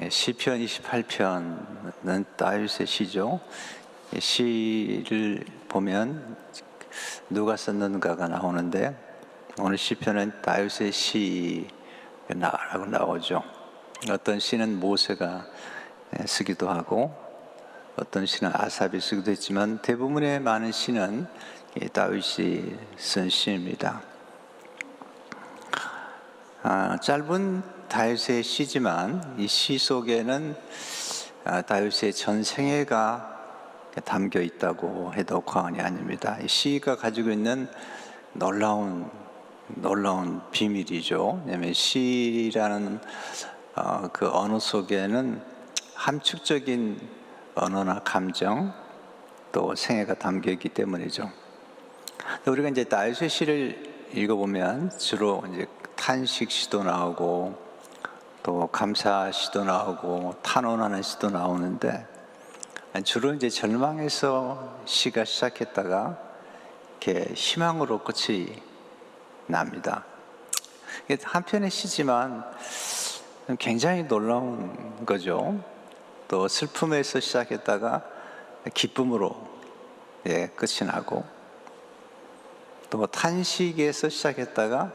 시편 28편은 다윗의 시죠. 시를 보면 누가 썼는가가 나오는데, 오늘 시편은 다윗의 시라고 나오죠. 어떤 시는 모세가 쓰기도 하고, 어떤 시는 아삽이 쓰기도 했지만 대부분의 많은 시는 다윗이 쓴 시입니다. 짧은 다윗의 시지만 이 시 속에는 다윗의 전생애가 담겨 있다고 해도 과언이 아닙니다. 이 시가 가지고 있는 놀라운 비밀이죠. 왜냐하면 시라는 그 언어 속에는 함축적인 언어나 감정, 또 생애가 담겨 있기 때문이죠. 우리가 이제 다윗의 시를 읽어보면 주로 이제 탄식 시도 나오고, 또 감사 시도 나오고, 탄원하는 시도 나오는데, 주로 이제 절망에서 시가 시작했다가 이렇게 희망으로 끝이 납니다. 한편의 시지만 굉장히 놀라운 거죠. 또 슬픔에서 시작했다가 기쁨으로 끝이 나고, 또 탄식에서 시작했다가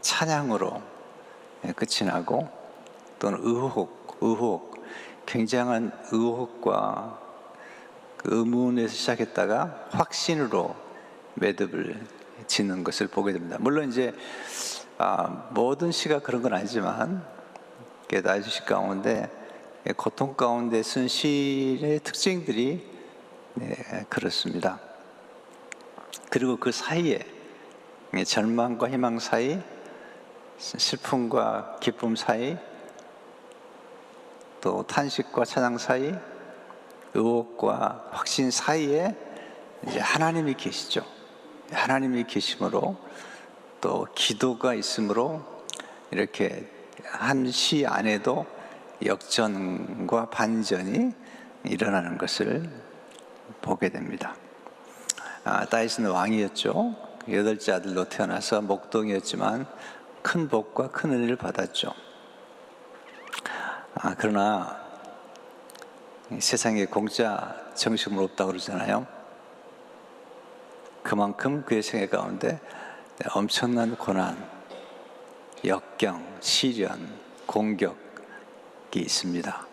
찬양으로 끝이 나고, 또는 의혹, 굉장한 의혹과 그 의문에서 시작했다가 확신으로 매듭을 짓는 것을 보게 됩니다. 물론 이제 모든 시가 그런 건 아니지만 다윗의 시 가운데 고통 가운데 쓴 시의 특징들이 그렇습니다. 그리고 그 사이에 절망과 희망 사이, 슬픔과 기쁨 사이, 또 탄식과 찬양 사이, 의혹과 확신 사이에 이제 하나님이 계시죠. 하나님이 계심으로, 또 기도가 있으므로 이렇게 한 시 안에도 역전과 반전이 일어나는 것을 보게 됩니다. 다윗은 왕이었죠. 8째 아들로 태어나서 목동이었지만 큰 복과 큰 은혜를 받았죠. 그러나 세상에 공짜 정식은 없다고 그러잖아요. 그만큼 그의 생애 가운데 엄청난 고난, 역경, 시련, 공격이 있습니다.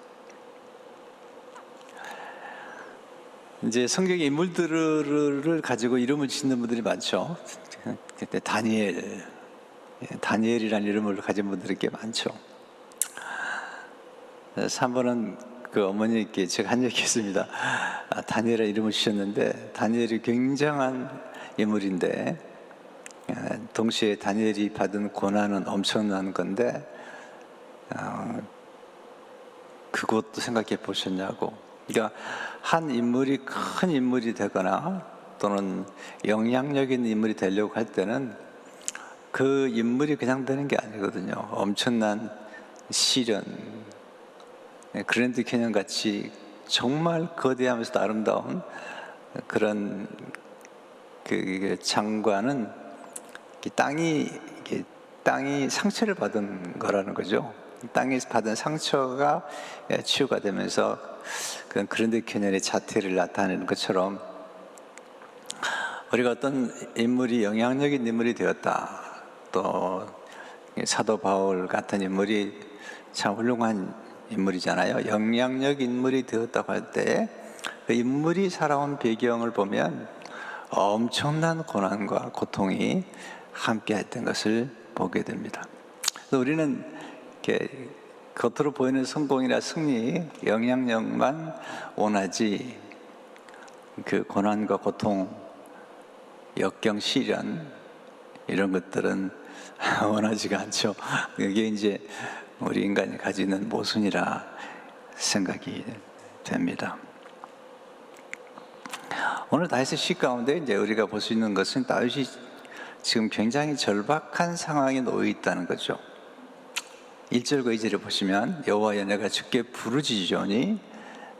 이제 성경의 인물들을 가지고 이름을 짓는 분들이 많죠. 다니엘이라는 이름을 가진 분들이 꽤 많죠. 3번은 그 어머니께 제가 한 적이 있습니다. 다니엘이라는 이름을 주셨는데, 다니엘이 굉장한 인물인데, 동시에 다니엘이 받은 고난은 엄청난 건데, 그것도 생각해 보셨냐고. 그러니까 한 인물이 큰 인물이 되거나 또는 영향력 있는 인물이 되려고 할 때는 그 인물이 그냥 되는 게 아니거든요. 엄청난 시련, 그랜드 캐년 같이 정말 거대하면서도 아름다운 그런 그 장관은 땅이 상처를 받은 거라는 거죠. 땅이 받은 상처가 치유가 되면서 그 그랜드 캐년의 자태를 나타내는 것처럼, 우리가 어떤 인물이 영향력 있는 인물이 되었다, 또 사도 바울 같은 인물이 참 훌륭한 인물이잖아요. 영향력 인물이 되었다고 할 때 그 인물이 살아온 배경을 보면 엄청난 고난과 고통이 함께 했던 것을 보게 됩니다. 우리는 이렇게 겉으로 보이는 성공이나 승리, 영향력만 원하지, 그 고난과 고통, 역경, 시련, 이런 것들은 원하지가 않죠. 이게 이제 우리 인간이 가지는 모순이라 생각이 됩니다. 오늘 다윗의 시 가운데 이제 우리가 볼 수 있는 것은 다윗이 지금 굉장히 절박한 상황에 놓여 있다는 거죠. 1절과 2절을 보시면, 여호와여 내가 주께 부르짖으니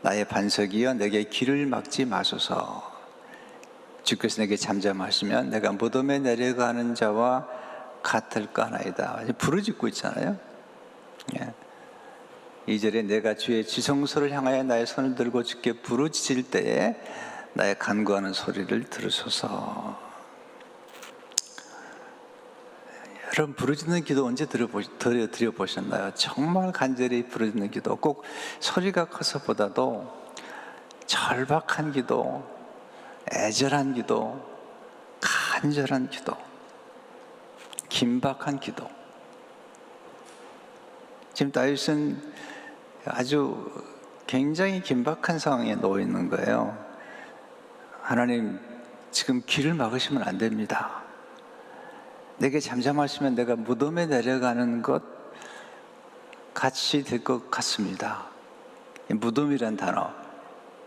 나의 반석이여 내게 길을 막지 마소서. 주께서 내게 잠잠하시면 내가 무덤에 내려가는 자와 같을까나이다. 부르짖고 있잖아요. 2절에 내가 주의 지성소를 향하여 나의 손을 들고 주께 부르짖을 때에 나의 간구하는 소리를 들으소서. 여러분, 부르짖는 기도 언제 드려보셨나요? 정말 간절히 부르짖는 기도, 꼭 소리가 커서보다도 절박한 기도, 애절한 기도, 간절한 기도, 긴박한 기도. 지금 다윗은 아주 굉장히 긴박한 상황에 놓여 있는 거예요. 하나님, 지금 길을 막으시면 안 됩니다. 내게 잠잠하시면 내가 무덤에 내려가는 것 같이 될 것 같습니다. 무덤이란 단어,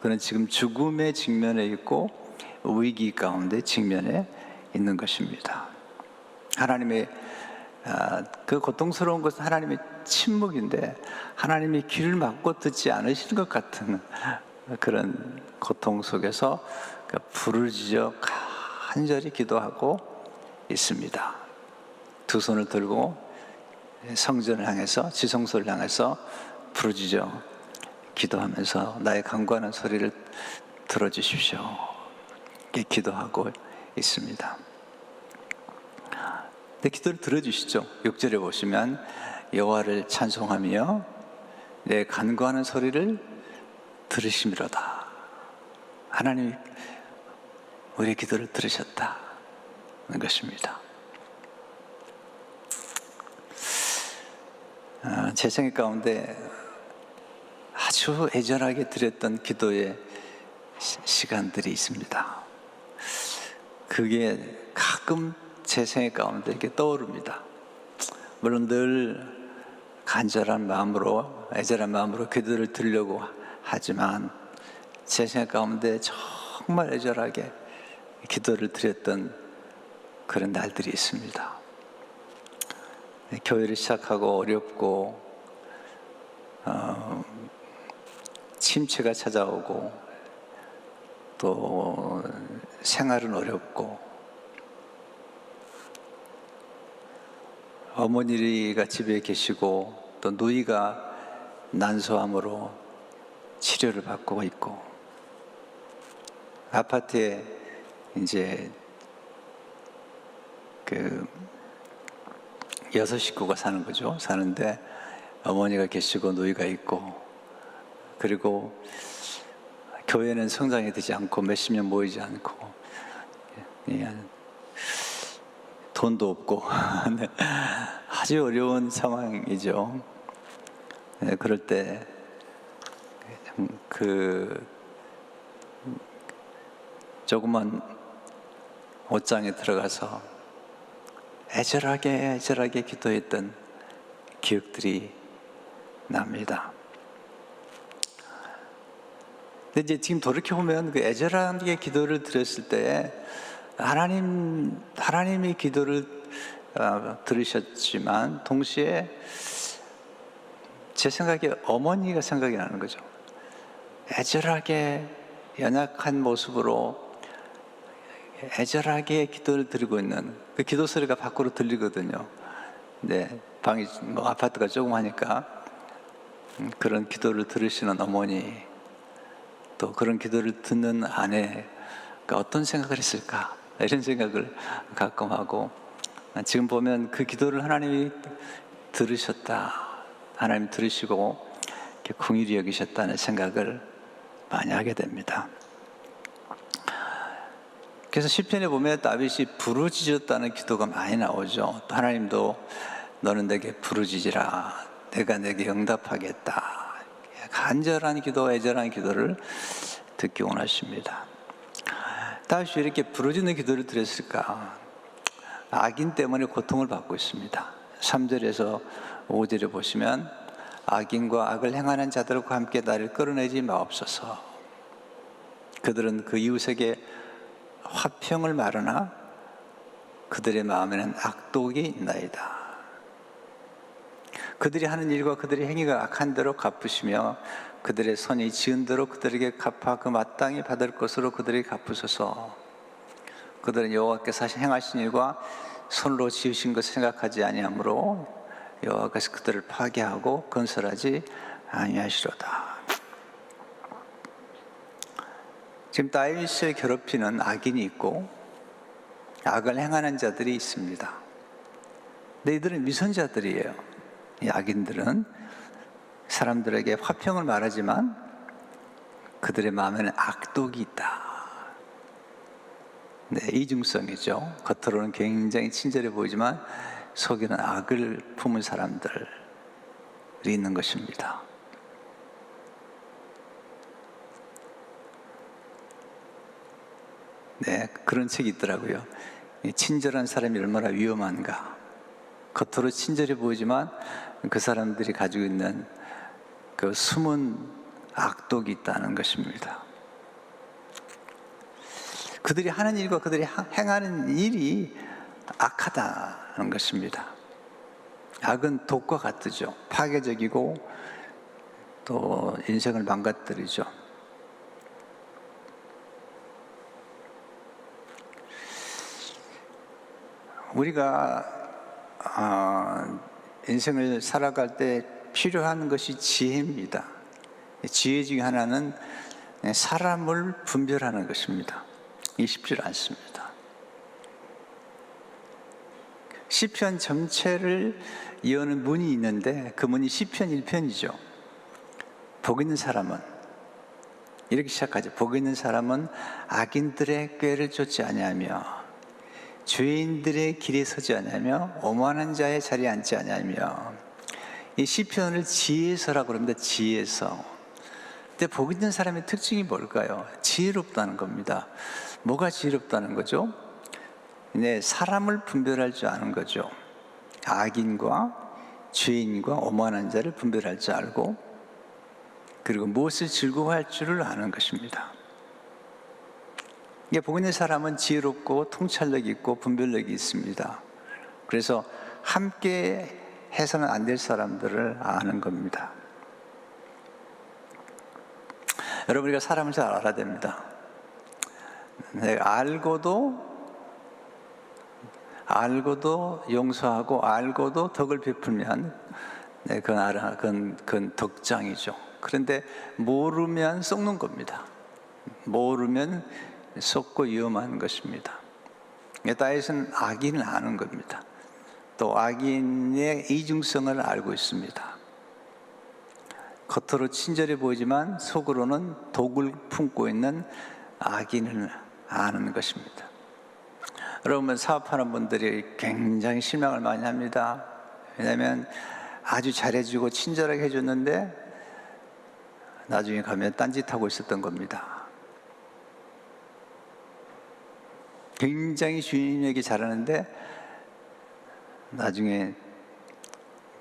그는 지금 죽음의 직면에 있고 위기 가운데 직면에 있는 것입니다. 하나님의 그 고통스러운 것은 하나님의 침묵인데 하나님이 귀를 막고 듣지 않으시는 것 같은 그런 고통 속에서 부르짖어 간절히 기도하고 있습니다. 두 손을 들고 성전을 향해서, 지성소를 향해서 부르짖어 기도하면서 나의 간구하는 소리를 들어주십시오. 이렇게 기도하고 있습니다. 내 기도를 들어주시죠. 6절에 보시면 여호와를 찬송하며 내 간구하는 소리를 들으심이로다. 하나님이 우리의 기도를 들으셨다는 것입니다. 제 생각 가운데 아주 애절하게 드렸던 기도의 시간들이 있습니다. 그게 가끔 제 생각 가운데 이렇게 떠오릅니다. 물론 늘 간절한 마음으로, 애절한 마음으로 기도를 드리려고 하지만 제 생각 가운데 정말 애절하게 기도를 드렸던 그런 날들이 있습니다. 교회를 시작하고 어렵고 침체가 찾아오고 또 생활은 어렵고 어머니가 집에 계시고 또 누이가 난소암으로 치료를 받고 있고 아파트에 이제 6 식구가 사는 거죠. 사는데 어머니가 계시고 누이가 있고, 그리고 교회는 성장이 되지 않고 몇십 년 모이지 않고 돈도 없고 아주 어려운 상황이죠. 그럴 때 그 조그만 옷장에 들어가서 애절하게 기도했던 기억들이 납니다. 근데 이제 지금 돌이켜보면 그 애절하게 기도를 드렸을 때 하나님이 기도를 들으셨지만 동시에 제 생각에 어머니가 생각이 나는 거죠. 애절하게 연약한 모습으로 애절하게 기도를 드리고 있는 그 기도 소리가 밖으로 들리거든요. 네, 방이 아파트가 조그마하니까 그런 기도를 들으시는 어머니, 또 그런 기도를 듣는 아내가 어떤 생각을 했을까, 이런 생각을 가끔 하고, 지금 보면 그 기도를 하나님이 들으셨다, 하나님 들으시고 이렇게 긍휼히 여기셨다는 생각을 많이 하게 됩니다. 그래서 시편에 보면 다윗이 부르짖었다는 기도가 많이 나오죠. 또 하나님도 너는 내게 부르짖으라, 내가 내게 응답하겠다. 간절한 기도, 애절한 기도를 듣기 원하십니다. 다윗이 이렇게 부르짖는 기도를 드렸을까? 악인 때문에 고통을 받고 있습니다. 3절에서 5절에 보시면 악인과 악을 행하는 자들과 함께 나를 끌어내지 마옵소서. 그들은 그 이웃에게 화평을 말하나 그들의 마음에는 악독이 있나이다. 그들이 하는 일과 그들의 행위가 악한 대로 갚으시며 그들의 손이 지은 대로 그들에게 갚아 그 마땅히 받을 것으로 그들에게 갚으소서. 그들은 여호와께서 행하신 일과 손으로 지으신 것을 생각하지 아니하므로 여호와께서 그들을 파괴하고 건설하지 아니하시로다. 지금 다윗을 괴롭히는 악인이 있고 악을 행하는 자들이 있습니다. 근데 이들은 위선자들이에요. 이 악인들은 사람들에게 화평을 말하지만 그들의 마음에는 악독이 있다. 네, 이중성이죠. 겉으로는 굉장히 친절해 보이지만 속에는 악을 품은 사람들이 있는 것입니다. 네, 그런 책이 있더라고요. 친절한 사람이 얼마나 위험한가. 겉으로 친절해 보이지만 그 사람들이 가지고 있는 그 숨은 악독이 있다는 것입니다. 그들이 하는 일과 그들이 행하는 일이 악하다는 것입니다. 악은 독과 같으죠. 파괴적이고 또 인생을 망가뜨리죠. 우리가 인생을 살아갈 때 필요한 것이 지혜입니다. 지혜 중에 하나는 사람을 분별하는 것입니다. 이 쉽지 않습니다. 시편 전체를 이어는 문이 있는데 그 문이 시편 1편이죠. 복 있는 사람은 이렇게 시작하죠. 복 있는 사람은 악인들의 꾀를 쫓지 아니하며 죄인들의 길에 서지 아니하며 오만한 자의 자리에 앉지 아니하며. 이 시편을 지혜서라고 합니다. 지혜서. 근데 복 있는 사람의 특징이 뭘까요? 지혜롭다는 겁니다. 뭐가 지혜롭다는 거죠? 네, 사람을 분별할 줄 아는 거죠. 악인과 죄인과 오만한 자를 분별할 줄 알고 그리고 무엇을 즐거워할 줄을 아는 것입니다. 복 있는 사람은 지혜롭고 통찰력이 있고 분별력이 있습니다. 그래서 함께 해서는 안 될 사람들을 아는 겁니다. 여러분, 우리가 사람을 잘 알아야 됩니다. 내가 알고도 용서하고 알고도 덕을 베풀면 그건 덕장이죠. 그런데 모르면 썩는 겁니다. 모르면 썩고 위험한 것입니다. 다윗은 악인을 아는 겁니다. 또 악인의 이중성을 알고 있습니다. 겉으로 친절해 보이지만 속으로는 독을 품고 있는 악인을 아는 것입니다. 여러분, 사업하는 분들이 굉장히 실망을 많이 합니다. 왜냐하면 아주 잘해주고 친절하게 해줬는데 나중에 가면 딴짓하고 있었던 겁니다. 굉장히 주인에게 잘하는데 나중에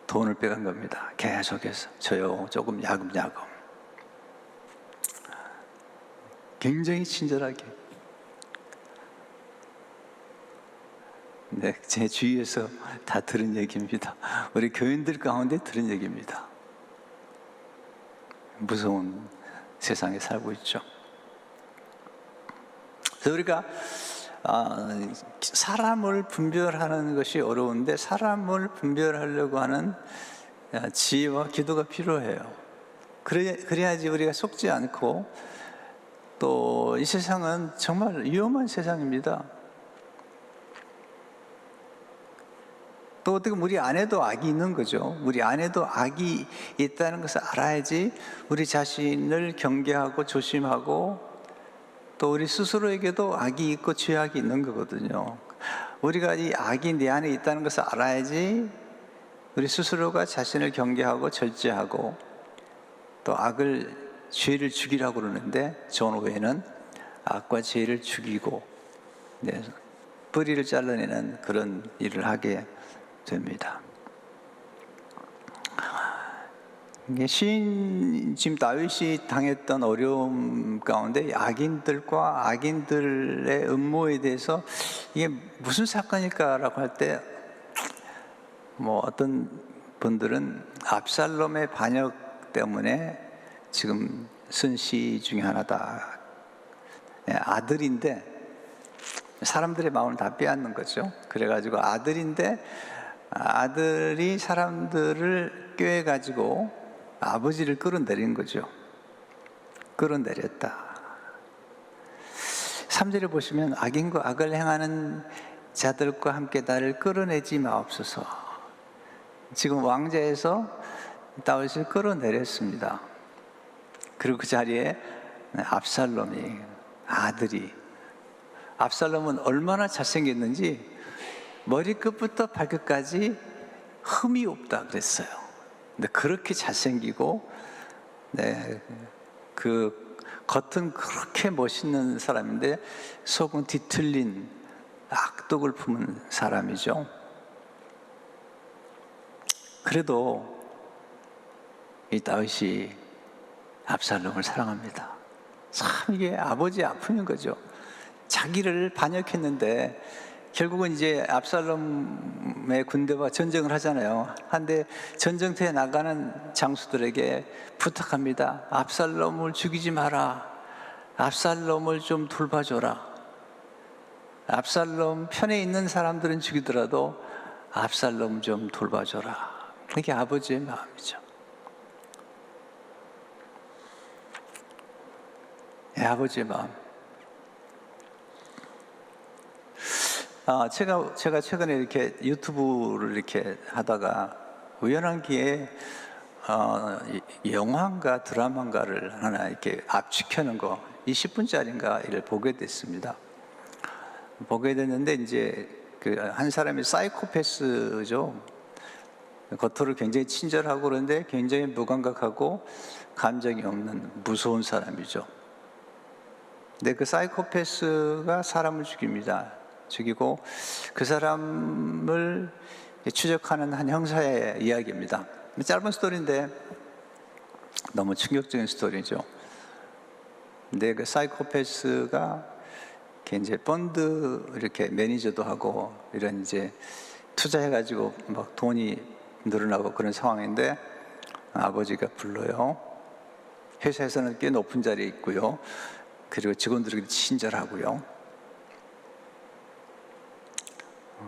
돈을 빼간 겁니다. 계속해서 저요 조금 야금야금. 굉장히 친절하게. 네, 제 주위에서 다 들은 얘기입니다. 우리 교인들 가운데 들은 얘기입니다. 무서운 세상에 살고 있죠. 그래서 우리가 사람을 분별하는 것이 어려운데 사람을 분별하려고 하는 지혜와 기도가 필요해요. 그래야지 우리가 속지 않고 또 이 세상은 정말 위험한 세상입니다. 또 어떻게 우리 안에도 악이 있는 거죠. 우리 안에도 악이 있다는 것을 알아야지 우리 자신을 경계하고 조심하고 또 우리 스스로에게도 악이 있고 죄악이 있는 거거든요. 우리가 이 악이 내 안에 있다는 것을 알아야지 우리 스스로가 자신을 경계하고 절제하고 또 죄를 죽이라고 그러는데 존 오웨는 악과 죄를 죽이고 뿌리를 잘라내는 그런 일을 하게 됩니다. 지금 다윗이 당했던 어려움 가운데 악인들과 악인들의 음모에 대해서 이게 무슨 사건일까라고 할 때 어떤 분들은 압살롬의 반역 때문에 지금 쓴 시 중에 하나다. 아들인데 사람들의 마음을 다 빼앗는 거죠. 그래가지고 아들인데 아들이 사람들을 꾀해가지고 아버지를 끌어내린 거죠. 끌어내렸다. 3절에 보시면 악인과 악을 행하는 자들과 함께 나를 끌어내지 마옵소서. 지금 왕좌에서 다윗을 끌어내렸습니다. 그리고 그 자리에 압살롬이, 아들이, 압살롬은 얼마나 잘생겼는지 머리끝부터 발끝까지 흠이 없다 그랬어요. 근데 그렇게 잘생기고, 그 겉은 그렇게 멋있는 사람인데 속은 뒤틀린 악독을 품은 사람이죠. 그래도 이 다윗이 압살롬을 사랑합니다. 참 이게 아버지의 아픔인 거죠. 자기를 반역했는데 결국은 이제 압살롬의 군대와 전쟁을 하잖아요. 한데 전쟁터에 나가는 장수들에게 부탁합니다. 압살롬을 죽이지 마라. 압살롬을 좀 돌봐줘라. 압살롬 편에 있는 사람들은 죽이더라도 압살롬 좀 돌봐줘라. 그게 아버지의 마음이죠. 아버지의 마음. 제가 최근에 이렇게 유튜브를 이렇게 하다가 우연한 기회에 영화인가 드라마인가를 하나 이렇게 압축하는 거 20분짜리인가를 보게 됐습니다. 보게 됐는데 이제 그 한 사람이 사이코패스죠. 겉으로 굉장히 친절하고 그런데 굉장히 무감각하고 감정이 없는 무서운 사람이죠. 근데 그 사이코패스가 사람을 죽입니다. 죽이고 그 사람을 추적하는 한 형사의 이야기입니다. 짧은 스토리인데 너무 충격적인 스토리죠. 근데 그 사이코패스가 이제 펀드 이렇게 매니저도 하고 이런 이제 투자해가지고 막 돈이 늘어나고 그런 상황인데 아버지가 불러요. 회사에서는 꽤 높은 자리에 있고요. 그리고 직원들에게 친절하고요.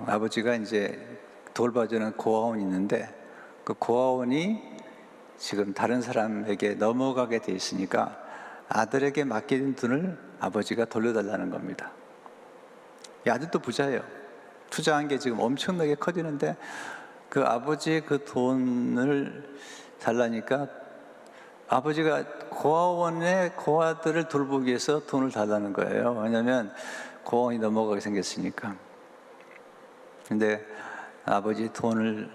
아버지가 이제 돌봐주는 고아원이 있는데 그 고아원이 지금 다른 사람에게 넘어가게 돼 있으니까 아들에게 맡긴 돈을 아버지가 돌려달라는 겁니다. 이 아들도 부자예요. 투자한 게 지금 엄청나게 커지는데 그 아버지의 그 돈을 달라니까 아버지가 고아원의 고아들을 돌보기 위해서 돈을 달라는 거예요. 왜냐하면 고아원이 넘어가게 생겼으니까. 근데 아버지 돈을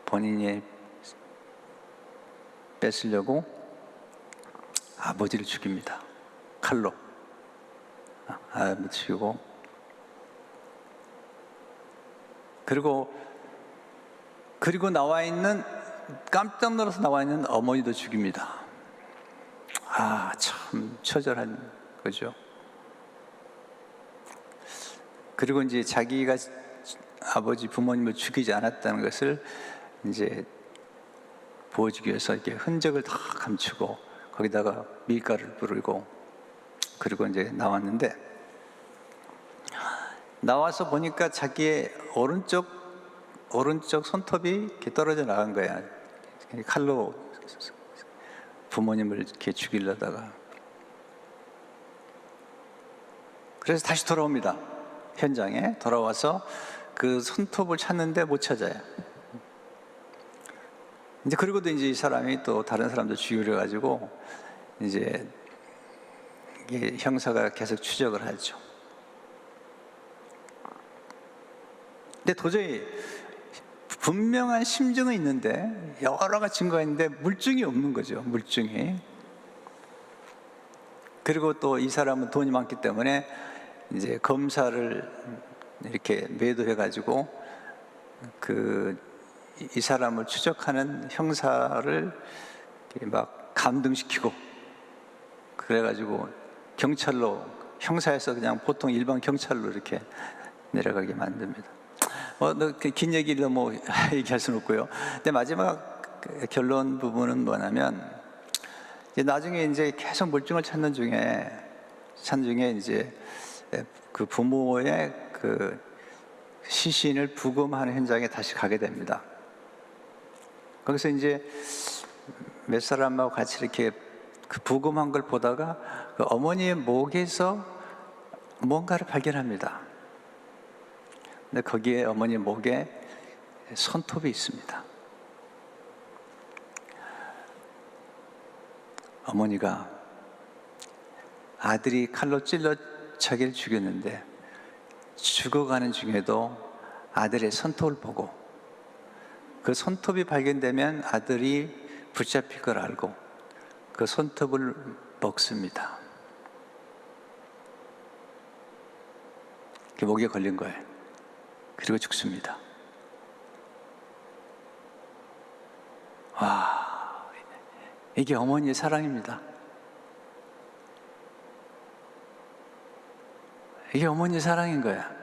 본인이 뺏으려고 아버지를 죽입니다. 칼로 죽이고 그리고 나와 있는 깜짝 놀라서 나와 있는 어머니도 죽입니다. 참 처절한 거죠. 그리고 이제 자기가 아버지 부모님을 죽이지 않았다는 것을 이제 보여주기 위해서 이렇게 흔적을 다 감추고 거기다가 밀가루를 뿌리고 그리고 이제 나왔는데 나와서 보니까 자기의 오른쪽 손톱이 이렇게 떨어져 나간 거야. 칼로 부모님을 이렇게 죽이려다가. 그래서 다시 돌아옵니다. 현장에 돌아와서 그 손톱을 찾는데 못 찾아요. 이제 그리고도 이제 이 사람이 또 다른 사람들 죽이려 가지고 이제 이게 형사가 계속 추적을 하죠. 근데 도저히 분명한 심증은 있는데 여러 가지 증거가 있는데 물증이 없는 거죠. 물증이. 그리고 또 이 사람은 돈이 많기 때문에 이제 검사를 이렇게 매도해 가지고 이 사람을 추적하는 형사를 막 감등시키고 그래가지고 경찰로 형사에서 그냥 보통 일반 경찰로 이렇게 내려가게 만듭니다. 긴 얘기를 너무 얘기할 수는 없고요. 근데 마지막 결론 부분은 뭐냐면 이제 나중에 이제 계속 물증을 찾는 중에 이제 그 부모의 그 시신을 부검하는 현장에 다시 가게 됩니다. 거기서 이제 몇 사람하고 같이 이렇게 그 부검한 걸 보다가 그 어머니의 목에서 뭔가를 발견합니다. 근데 거기에 어머니 목에 손톱이 있습니다. 어머니가 아들이 칼로 찔러 자기를 죽였는데 죽어가는 중에도 아들의 손톱을 보고 그 손톱이 발견되면 아들이 붙잡힐 걸 알고 그 손톱을 먹습니다. 그 목에 걸린 거예요. 그리고 죽습니다. 와, 이게 어머니의 사랑입니다. 이게 어머니의 사랑인 거야.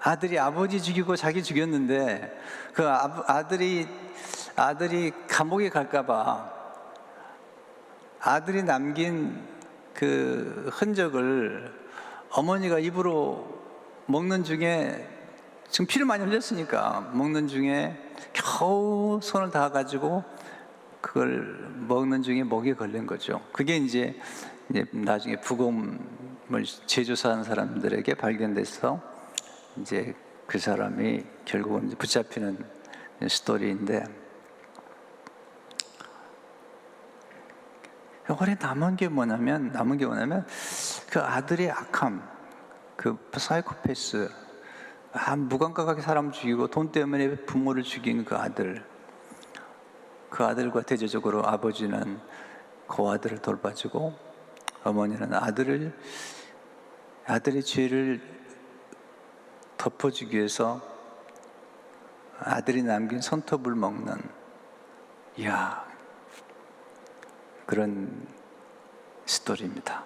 아들이 아버지 죽이고 자기 죽였는데 그 아들이 감옥에 갈까봐 아들이 남긴 그 흔적을 어머니가 입으로 먹는 중에 지금 피를 많이 흘렸으니까 먹는 중에 겨우 손을 닿아가지고 그걸 먹는 중에 목에 걸린 거죠. 그게 이제 나중에 부검을 재조사한 사람들에게 발견돼서 이제 그 사람이 결국은 이제 붙잡히는 스토리인데, 올해 남은 게 뭐냐면 그 아들의 악함, 그 사이코패스, 무감각하게 사람 죽이고 돈 때문에 부모를 죽인 그 아들과 대조적으로 아버지는 그 아들을 돌봐주고 어머니는 아들의 죄를 덮어주기 위해서 아들이 남긴 손톱을 먹는, 이야, 그런 스토리입니다.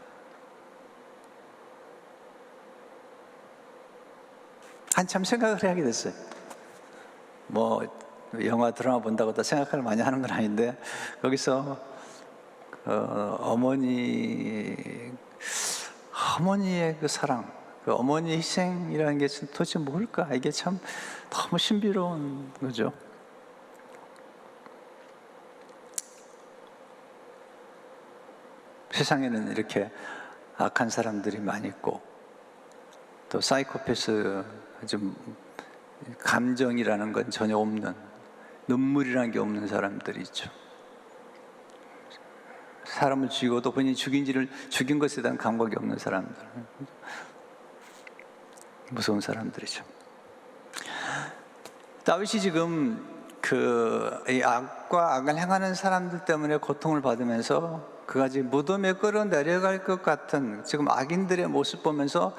한참 생각을 하게 됐어요. 뭐 영화 드라마 본다고 다 생각을 많이 하는 건 아닌데, 거기서 어머니의 그 사랑, 그 어머니의 희생이라는 게 도대체 뭘까? 이게 참 너무 신비로운 거죠. 세상에는 이렇게 악한 사람들이 많이 있고, 또 사이코패스, 좀 감정이라는 건 전혀 없는, 눈물이라는 게 없는 사람들이 있죠. 사람을 죽이고도 본인이 죽인 것에 대한 감각이 없는 사람들, 무서운 사람들이죠. 다윗이 지금 이 악과 악을 행하는 사람들 때문에 고통을 받으면서 그가 지금 무덤에 끌어 내려갈 것 같은 지금 악인들의 모습 보면서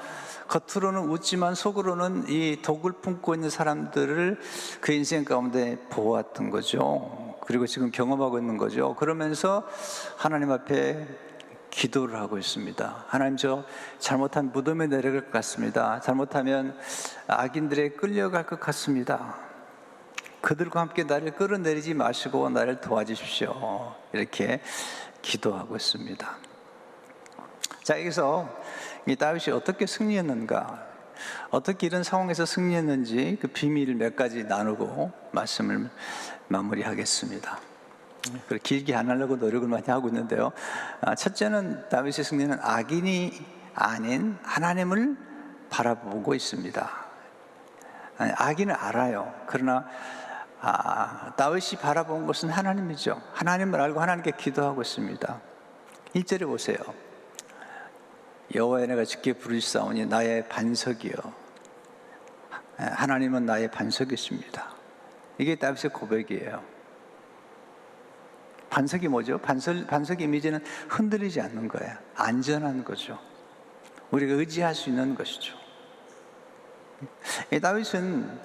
겉으로는 웃지만 속으로는 이 독을 품고 있는 사람들을 그 인생 가운데 보았던 거죠. 그리고 지금 경험하고 있는 거죠. 그러면서 하나님 앞에 기도를 하고 있습니다. 하나님, 저 잘못하면 무덤에 내려갈 것 같습니다. 잘못하면 악인들에 끌려갈 것 같습니다. 그들과 함께 나를 끌어내리지 마시고 나를 도와주십시오. 이렇게 기도하고 있습니다. 자, 여기서 이 다윗이 어떻게 승리했는가, 어떻게 이런 상황에서 승리했는지 그 비밀을 몇 가지 나누고 말씀을 마무리하겠습니다. 그렇게 길게 안 하려고 노력을 많이 하고 있는데요. 첫째는 다윗의 승리는 악인이 아닌 하나님을 바라보고 있습니다. 악인을 알아요. 그러나 다윗이 바라본 것은 하나님이죠. 하나님을 알고 하나님께 기도하고 있습니다. 1절에 보세요. 여호와여, 내가 주께 부르짖사오니 나의 반석이요, 하나님은 나의 반석이십니다. 이게 다윗의 고백이에요. 반석이 뭐죠? 반석의 이미지는 흔들리지 않는 거예요. 안전한 거죠. 우리가 의지할 수 있는 것이죠. 다윗은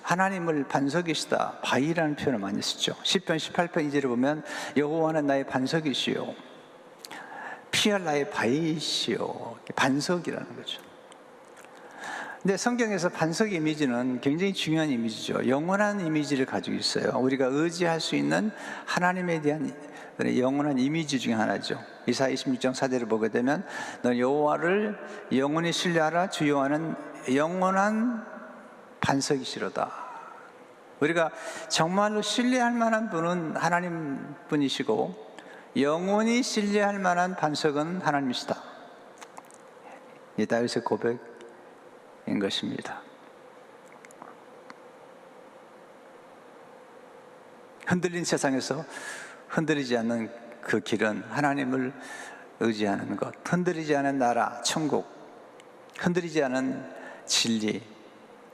하나님을 반석이시다, 바위라는 표현을 많이 쓰죠. 시편 18편 2절에 보면 여호와는 나의 반석이시요, 피할 나의 바위시요, 반석이라는 거죠. 근데 성경에서 반석 이미지는 굉장히 중요한 이미지죠. 영원한 이미지를 가지고 있어요. 우리가 의지할 수 있는 하나님에 대한 영원한 이미지 중에 하나죠. 이사야 26장 4절을 보게 되면 너 여호와를 영원히 신뢰하라, 주 여호와는 영원한 반석이시로다. 우리가 정말로 신뢰할 만한 분은 하나님 분이시고 영원히 신뢰할 만한 반석은 하나님이시다. 이 다윗의 고백인 것입니다. 흔들린 세상에서 흔들리지 않는 그 길은 하나님을 의지하는 것, 흔들리지 않은 나라, 천국, 흔들리지 않은 진리,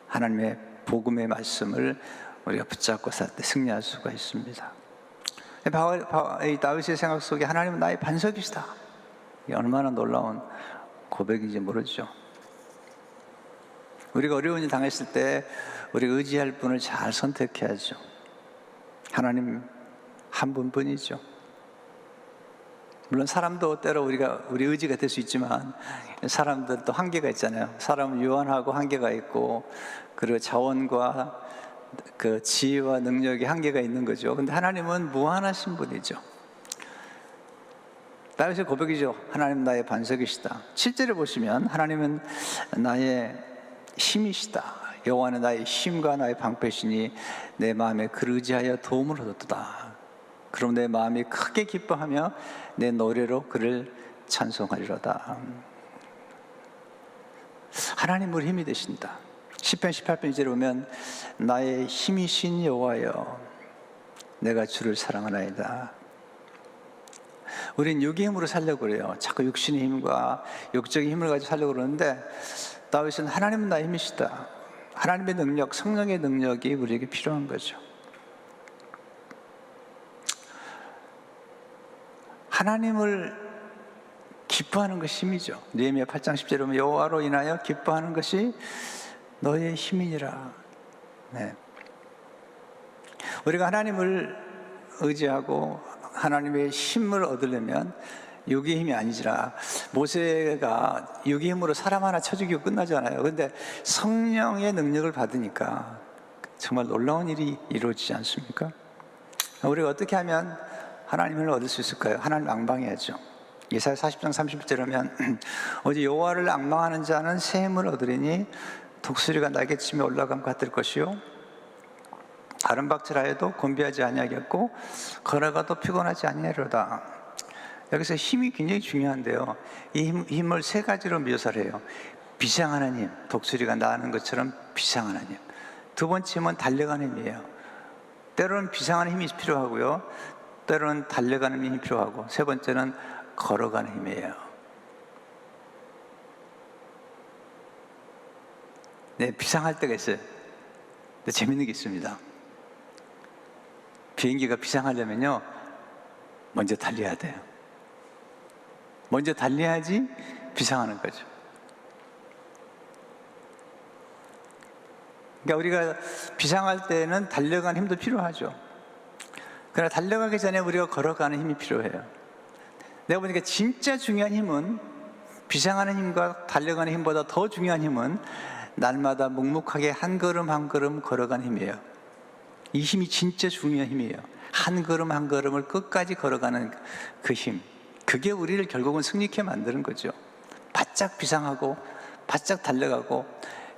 하나님의 복음의 말씀을 우리가 붙잡고 살 때 승리할 수가 있습니다. 이 다윗의 생각 속에 하나님은 나의 반석이시다. 이게 얼마나 놀라운 고백인지 모르죠. 우리가 어려운 일 당했을 때 우리가 의지할 분을 잘 선택해야죠. 하나님 한 분뿐이죠. 물론 사람도 때로 우리 의지가 될 수 있지만 사람들도 한계가 있잖아요. 사람은 유한하고 한계가 있고 그리고 자원과 그 지혜와 능력이 한계가 있는 거죠. 근데 하나님은 무한하신 분이죠. 다윗의 고백이죠. 하나님 나의 반석이시다. 7절을 보시면 하나님은 나의 힘이시다. 여호와는 나의 힘과 나의 방패시니 내 마음에 그를 의지하여 도움을 얻었도다. 그럼 내 마음이 크게 기뻐하며 내 노래로 그를 찬송하리로다. 하나님 우리 힘이 되신다. 시편 18편 2절에 보면 나의 힘이신 여호와여 내가 주를 사랑하나이다. 우린 육의 힘으로 살려고 그래요. 자꾸 육신의 힘과 육적인 힘을 가지고 살려고 그러는데 다윗은 하나님은 나의 힘이시다. 하나님의 능력, 성령의 능력이 우리에게 필요한 거죠. 하나님을 기뻐하는 것이 힘이죠. 느헤미야 8장 10절에 보면 여호와로 인하여 기뻐하는 것이 너의 힘이니라. 네. 우리가 하나님을 의지하고 하나님의 힘을 얻으려면 육의 힘이 아니지라. 모세가 육의 힘으로 사람 하나 쳐 죽이고 끝나잖아요. 그런데 성령의 능력을 받으니까 정말 놀라운 일이 이루어지지 않습니까? 우리가 어떻게 하면 하나님을 얻을 수 있을까요? 하나님을 앙방해야죠. 예사야 40장 30절에 보면 오직 여호와를 앙망하는 자는 새 힘을 얻으리니 독수리가 날개치며 올라감 같을 것이요 아름박질하여도 곤비하지 아니하겠고 걸어가도 피곤하지 아니하리로다. 여기서 힘이 굉장히 중요한데요. 이 힘을 세 가지로 묘사를 해요. 비상하는 힘, 독수리가 나는 것처럼 비상하는 힘. 두 번째 힘은 달려가는 힘이에요. 때로는 비상하는 힘이 필요하고요, 때로는 달려가는 힘이 필요하고, 세 번째는 걸어가는 힘이에요. 네, 비상할 때가 있어요. 근데 재밌는 게 있습니다. 비행기가 비상하려면요, 먼저 달려야 돼요. 먼저 달려야지 비상하는 거죠. 그러니까 우리가 비상할 때는 달려가는 힘도 필요하죠. 그러나 달려가기 전에 우리가 걸어가는 힘이 필요해요. 내가 보니까 진짜 중요한 힘은, 비상하는 힘과 달려가는 힘보다 더 중요한 힘은 날마다 묵묵하게 한 걸음 한 걸음 걸어가는 힘이에요. 이 힘이 진짜 중요한 힘이에요. 한 걸음 한 걸음을 끝까지 걸어가는 그 힘, 그게 우리를 결국은 승리케 만드는 거죠. 바짝 비상하고 바짝 달려가고,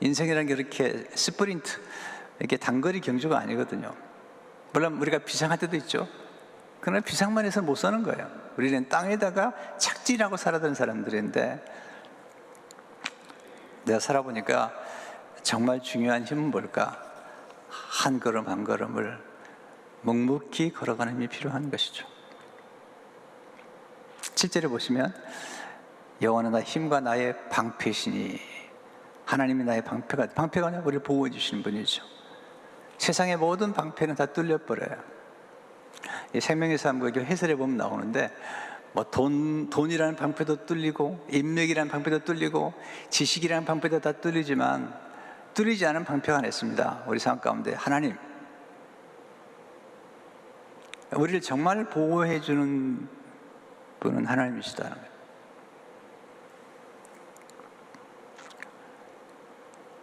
인생이라는 게 이렇게 스프린트, 이렇게 단거리 경주가 아니거든요. 물론 우리가 비상할 때도 있죠. 그러나 비상만 해서 못 사는 거예요. 우리는 땅에다가 착지하고 살아던 사람들인데, 내가 살아보니까 정말 중요한 힘은 뭘까? 한 걸음 한 걸음을 묵묵히 걸어가는 힘이 필요한 것이죠. 7절에 보시면 여호와는 나의 힘과 나의 방패시니, 하나님이 나의 방패가 아니라 우리를 보호해 주시는 분이죠. 세상의 모든 방패는 다 뚫려버려요. 이 생명의 사람과 해설해 보면 나오는데, 뭐 돈이라는 방패도 뚫리고, 인맥이라는 방패도 뚫리고, 지식이라는 방패도 다 뚫리지만 뚫리지 않은 방패가 하나 있습니다. 우리 삶 가운데 하나님, 우리를 정말 보호해 주는 분은 하나님이시다는 거예요.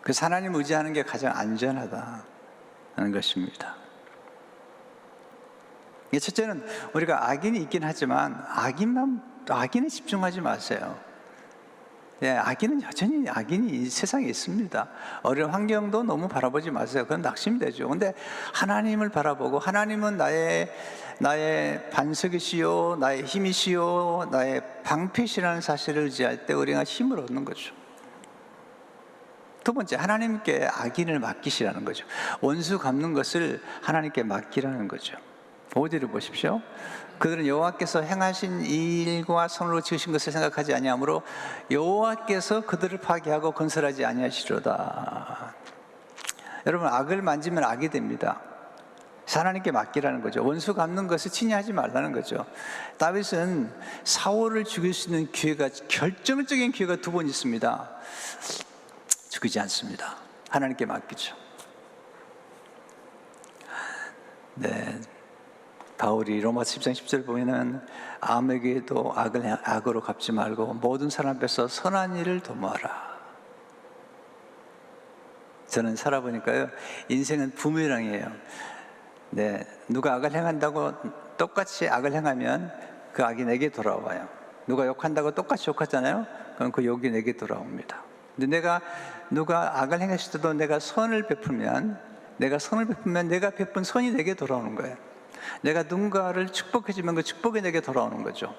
그래서 하나님 의지하는 게 가장 안전하다는 것입니다. 첫째는 우리가 악인이 있긴 하지만 악인에 집중하지 마세요. 예, 악인은 여전히 악인이 이 세상에 있습니다. 어려운 환경도 너무 바라보지 마세요. 그건 낙심이 되죠. 근데 하나님을 바라보고, 하나님은 나의 반석이시요, 나의 힘이시요, 나의 방패시라는 사실을 의지할 때 우리가 힘을 얻는 거죠. 두 번째, 하나님께 악인을 맡기시라는 거죠. 원수 갚는 것을 하나님께 맡기라는 거죠. 5절을 보십시오. 그들은 여호와께서 행하신 이 일과 손으로 지으신 것을 생각하지 아니하므로 여호와께서 그들을 파괴하고 건설하지 아니하시리로다. 여러분, 악을 만지면 악이 됩니다. 하나님께 맡기라는 거죠. 원수 갚는 것을 친히 하지 말라는 거죠. 다윗은 사울을 죽일 수 있는 기회가, 결정적인 기회가 2번 있습니다. 죽이지 않습니다. 하나님께 맡기죠. 네. 바울이 로마서 10장 10절 보면은 암에게도 악을 악으로 갚지 말고 모든 사람 앞에서 선한 일을 도모하라. 저는 살아보니까요, 인생은 부메랑이에요. 네, 누가 악을 행한다고 똑같이 악을 행하면 그 악이 내게 돌아와요. 누가 욕한다고 똑같이 욕하잖아요. 그럼 그 욕이 내게 돌아옵니다. 근데 누가 악을 행했을 때도 내가 선을 베풀면 내가 베푼 선이 내게 돌아오는 거예요. 내가 누군가를 축복해주면 그 축복이 내게 돌아오는 거죠.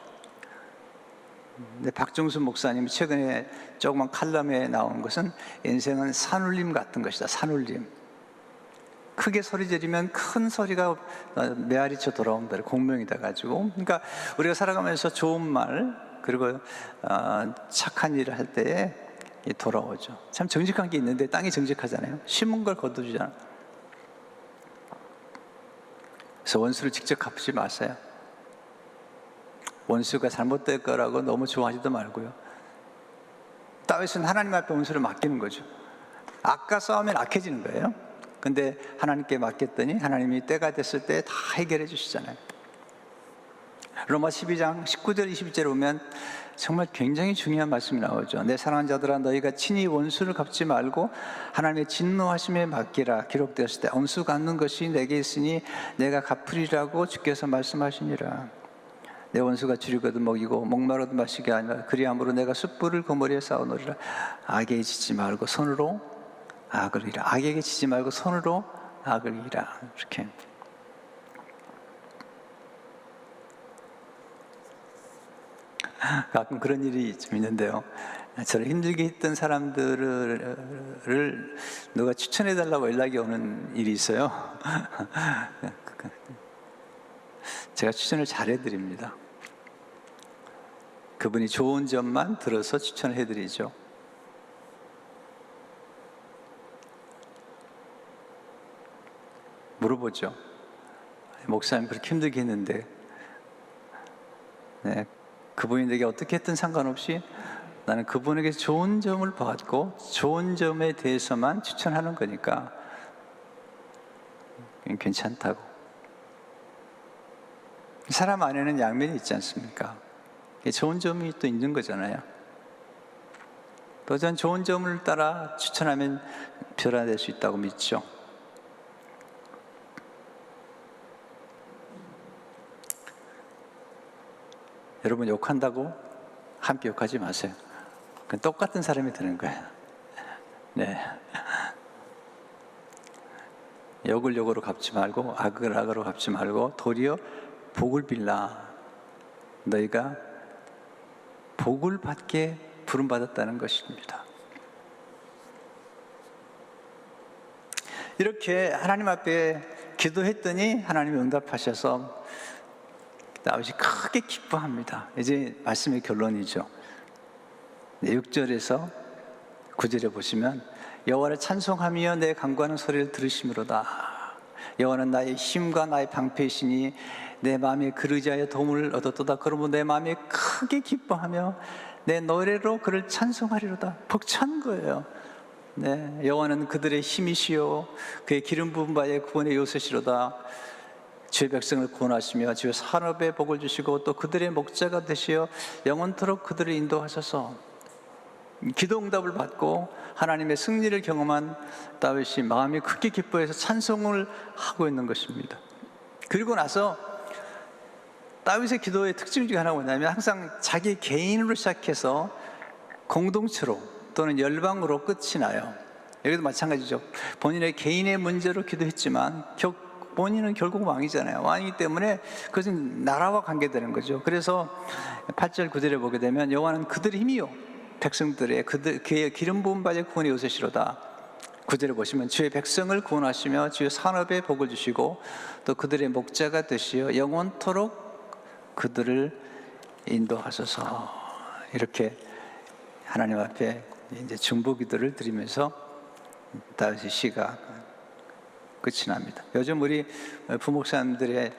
근데 박종순 목사님이 최근에 조그만 칼럼에 나온 것은 인생은 산울림 같은 것이다. 산울림. 크게 소리 지르면 큰 소리가 메아리쳐 돌아온다. 공명이다 가지고. 그러니까 우리가 살아가면서 좋은 말 그리고 착한 일을 할 때에 돌아오죠. 참 정직한 게 있는데 땅이 정직하잖아요. 심은 걸 거두잖아요. 그래서 원수를 직접 갚지 마세요. 원수가 잘못될 거라고 너무 좋아하지도 말고요. 다윗은 하나님 앞에 원수를 맡기는 거죠. 악과 싸우면 악해지는 거예요. 근데 하나님께 맡겼더니 하나님이 때가 됐을 때 다 해결해 주시잖아요. 로마 12장 19절 20절에 보면 정말 굉장히 중요한 말씀이 나오죠. 내 사랑하는 자들아, 너희가 친히 원수를 갚지 말고 하나님의 진노하심에 맡기라. 기록되었을 때 원수 갚는 것이 내게 있으니 내가 갚으리라고 주께서 말씀하시니라. 내 원수가 줄이거든 먹이고 목마르든 마시게 하니라. 그리함으로 내가 숯불을 그 머리에 쌓아놓으리라. 악에게 지지 말고 손으로 악을 이라. 악에게 지지 말고 손으로 악을 이라. 이렇게. 가끔 그런 일이 좀 있는데요. 저를 힘들게 했던 사람들을 누가 추천해달라고 연락이 오는 일이 있어요. 제가 추천을 잘해드립니다. 그분이 좋은 점만 들어서 추천을 해드리죠. 물어보죠. 목사님 그렇게 힘들게 했는데, 네, 그분이 내게 어떻게 했든 상관없이 나는 그분에게 좋은 점을 받고 좋은 점에 대해서만 추천하는 거니까 괜찮다고. 사람 안에는 양면이 있지 않습니까? 좋은 점이 또 있는 거잖아요. 또 전 좋은 점을 따라 추천하면 변화될 수 있다고 믿죠. 여러분, 욕한다고 함께 욕하지 마세요. 그건 똑같은 사람이 되는 거예요. 네. 욕을 욕으로 갚지 말고 악을 악으로 갚지 말고 도리어 복을 빌라. 너희가 복을 받게 부름받았다는 것입니다. 이렇게 하나님 앞에 기도했더니 하나님이 응답하셔서 다윗이 크게 기뻐합니다. 이제 말씀의 결론이죠. 6절에서 9절에 보시면 여호와를 찬송하며 내 간구하는 소리를 들으심으로다. 여호와는 나의 힘과 나의 방패이시니 내 마음에 그 의지하여 도움을 얻었도다. 그러므로 내 마음에 크게 기뻐하며 내 노래로 그를 찬송하리로다. 벅찬 거예요. 네, 여호와는 그들의 힘이시요 그의 기름 부은 바의 구원의 요새시로다. 주의 백성을 구원하시며 주의 산업에 복을 주시고 또 그들의 목자가 되시어 영원토록 그들을 인도하셔서. 기도 응답을 받고 하나님의 승리를 경험한 다윗이 마음이 크게 기뻐해서 찬송을 하고 있는 것입니다. 그리고 나서 다윗의 기도의 특징 중에 하나가 뭐냐면 항상 자기 개인으로 시작해서 공동체로 또는 열방으로 끝이 나요. 여기도 마찬가지죠. 본인의 개인의 문제로 기도했지만 본인은 결국 왕이잖아요. 왕이기 때문에 그것은 나라와 관계되는 거죠. 그래서 8절 9절에 보게 되면 여호와는 그들의 힘이요 백성들의 그의 기름 부음 받아 구원에 오으시로다. 9절에 보시면 주의 백성을 구원하시며 주의 산업에 복을 주시고 또 그들의 목자가 되시어 영원토록 그들을 인도하소서. 이렇게 하나님 앞에 이제 중보기도를 드리면서 다윗의 시가 끝이 납니다. 요즘 우리 부목사님들의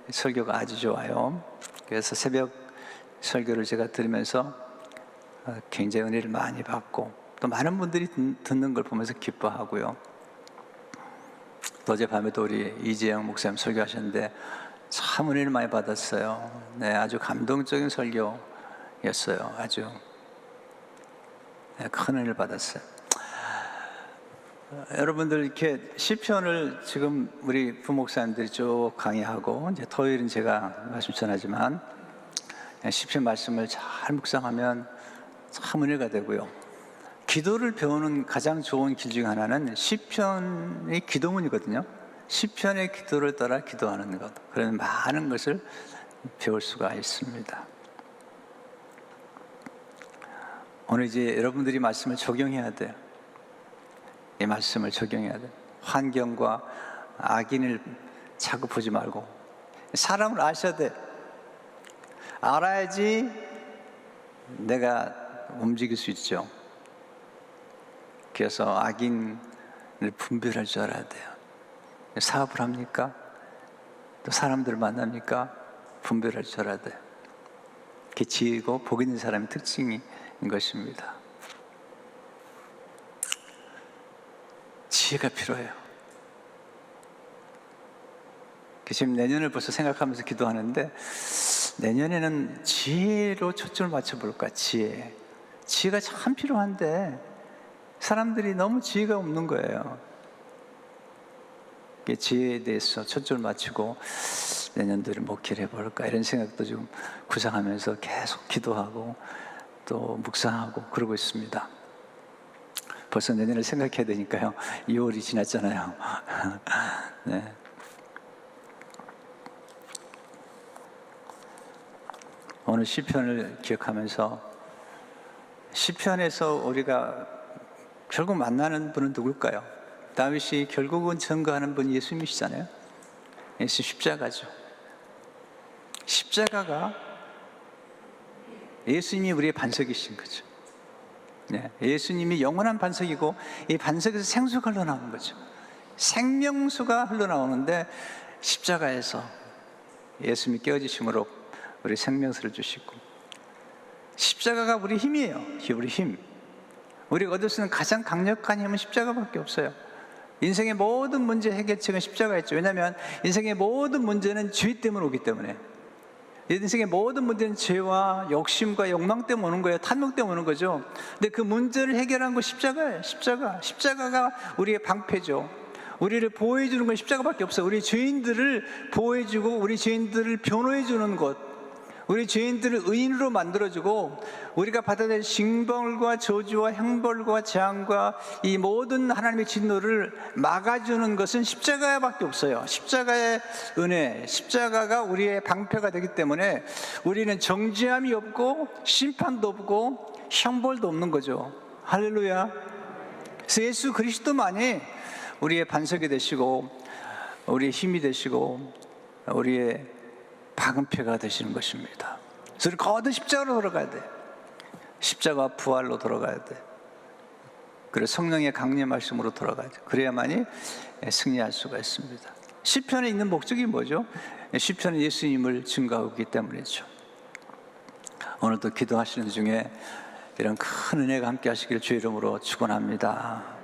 설교가 아주 좋아요. 그래서 새벽 설교를 제가 들으면서 굉장히 은혜를 많이 받고 또 많은 분들이 듣는 걸 보면서 기뻐하고요. 또 어젯밤에도 우리 이재영 목사님 설교하셨는데 참 은혜를 많이 받았어요. 네, 아주 감동적인 설교였어요. 아주 큰 은혜를 받았어요. 여러분들 이렇게 시편을 지금 우리 부목사님들이 쭉 강의하고 이제 토요일은 제가 말씀 전하지만 시편 말씀을 잘 묵상하면 참 은혜가 되고요. 기도를 배우는 가장 좋은 길 중 하나는 시편의 기도문이거든요. 시편의 기도를 따라 기도하는 것. 그런 많은 것을 배울 수가 있습니다. 오늘 이제 여러분들이 말씀을 적용해야 돼요. 이 말씀을 적용해야 돼요. 환경과 악인을 자꾸 보지 말고 사람을 아셔야 돼. 알아야지 내가 움직일 수 있죠. 그래서 악인을 분별할 줄 알아야 돼요. 사업을 합니까? 또 사람들을 만납니까? 분별할 줄 알아야 돼요. 그게 지혜고 복 있는 사람의 특징인 것입니다. 지혜가 필요해요. 지금 내년을 벌써 생각하면서 기도하는데 내년에는 지혜로 초점을 맞춰볼까? 지혜가 참 필요한데 사람들이 너무 지혜가 없는 거예요. 지혜에 대해서 초점을 맞추고 내년도를 목회를 해볼까 이런 생각도 좀 구상하면서 계속 기도하고 또 묵상하고 그러고 있습니다. 벌써 내년을 생각해야 되니까요. 2월이 지났잖아요. 네. 오늘 시편을 기억하면서 시편에서 우리가 결국 만나는 분은 누굴까요? 다윗이 결국은 증거하는 분이 예수님이시잖아요. 예수 십자가죠. 십자가가 예수님이 우리의 반석이신 거죠. 네, 예수님이 영원한 반석이고 이 반석에서 생수가 흘러나오는 거죠. 생명수가 흘러나오는데 십자가에서 예수님이 깨어지심으로 우리 생명수를 주시고 십자가가 우리 힘이에요. 우리 힘. 우리가 얻을 수 있는 가장 강력한 힘은 십자가밖에 없어요. 인생의 모든 문제 해결책은 십자가였죠. 왜냐하면 인생의 모든 문제는 죄 때문에 오기 때문에. 인생의 모든 문제는 죄와 욕심과 욕망 때문에 오는 거예요. 탐욕 때문에 오는 거죠. 근데 그 문제를 해결한 건 십자가예요. 십자가가 우리의 방패죠. 우리를 보호해주는 건 십자가밖에 없어요. 우리 죄인들을 보호해주고 우리 죄인들을 변호해주는 것, 우리 죄인들을 의인으로 만들어주고 우리가 받아야 될 징벌과 저주와 형벌과 재앙과 이 모든 하나님의 진노를 막아주는 것은 십자가밖에 없어요. 십자가의 은혜, 십자가가 우리의 방패가 되기 때문에 우리는 정죄함이 없고 심판도 없고 형벌도 없는 거죠. 할렐루야. 그래서 예수 그리스도만이 우리의 반석이 되시고 우리의 힘이 되시고 우리의 방패가 되시는 것입니다. 그래서 거듭 십자가로 돌아가야 돼. 십자가 부활로 돌아가야 돼. 그래서 성령의 강림하심으로 돌아가야 돼. 그래야만이 승리할 수가 있습니다. 시편에 있는 목적이 뭐죠? 시편은 예수님을 증거하기 때문이죠. 오늘도 기도하시는 중에 이런 큰 은혜가 함께 하시길 주의 이름으로 축원합니다.